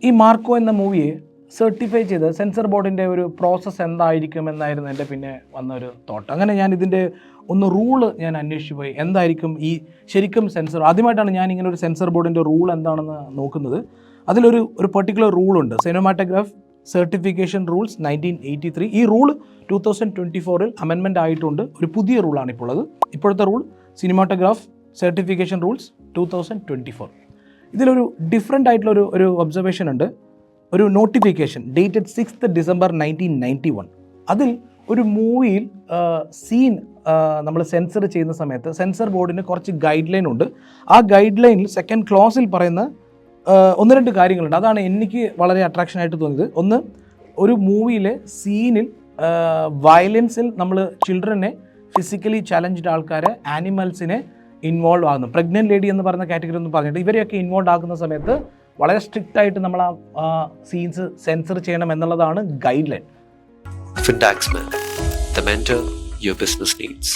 ഈ മാർക്കോ എന്ന മൂവിയെ സർട്ടിഫൈ ചെയ്ത് സെൻസർ ബോർഡിൻ്റെ ഒരു പ്രോസസ്സ് എന്തായിരിക്കും എന്നായിരുന്നു എൻ്റെ പിന്നെ വന്നൊരു തോട്ട്. അങ്ങനെ ഞാൻ ഇതിൻ്റെ ഒന്ന് റൂള് ഞാൻ അന്വേഷിച്ച് പോയി. എന്തായിരിക്കും ഈ ശരിക്കും സെൻസർ, ആദ്യമായിട്ടാണ് ഞാൻ ഇങ്ങനെ ഒരു സെൻസർ ബോർഡിൻ്റെ റൂൾ എന്താണെന്ന് നോക്കുന്നത്. അതിലൊരു പെർട്ടിക്കുലർ റൂളുണ്ട്, സിനിമാറ്റോഗ്രാഫ് സർട്ടിഫിക്കേഷൻ റൂൾസ് 1983. ഈ റൂൾ 2024 അമെൻമെൻ്റ് ആയിട്ടുണ്ട്. ഒരു പുതിയ റൂളാണ് ഇപ്പോൾ ഉള്ളത്. ഇപ്പോഴത്തെ റൂൾ സിനിമാറ്റോഗ്രാഫ് സർട്ടിഫിക്കേഷൻ റൂൾസ് 2024. ഇതിലൊരു ഡിഫറെൻ്റ് ആയിട്ടുള്ള ഒരു ഒബ്സർവേഷൻ ഉണ്ട്. ഒരു നോട്ടിഫിക്കേഷൻ ഡേറ്റഡ് 6th December 1991. അതിൽ ഒരു മൂവിയിൽ സീൻ നമ്മൾ സെൻസർ ചെയ്യുന്ന സമയത്ത് സെൻസർ ബോർഡിന് കുറച്ച് ഗൈഡ് ലൈൻ ഉണ്ട്. ആ ഗൈഡ് ലൈനിൽ സെക്കൻഡ് ക്ലോസിൽ പറയുന്ന 1-2 കാര്യങ്ങളുണ്ട്. അതാണ് എനിക്ക് വളരെ അട്രാക്ഷൻ ആയിട്ട് തോന്നിയത്. ഒന്ന്, ഒരു മൂവിയിലെ സീനിൽ വയലൻസിൽ നമ്മൾ ചിൽഡ്രനെ, ഫിസിക്കലി ചലഞ്ച്ഡ് ആൾക്കാരെ, ആനിമൽസിനെ ഇൻവോൾവ് ആകുന്നു. പ്രഗ്നൻറ്റ് ലേഡി എന്ന് പറയുന്ന കാറ്റഗറി ഒന്ന് പറഞ്ഞിട്ട് ഇവരെയൊക്കെ ഇൻവോൾവ് ആക്കുന്ന സമയത്ത് വളരെ സ്ട്രിക്റ്റ് ആയിട്ട് നമ്മൾ ആ സീൻസ് സെൻസർ ചെയ്യണം എന്നുള്ളതാണ് guide line. Fintaxman, the mentor your business needs.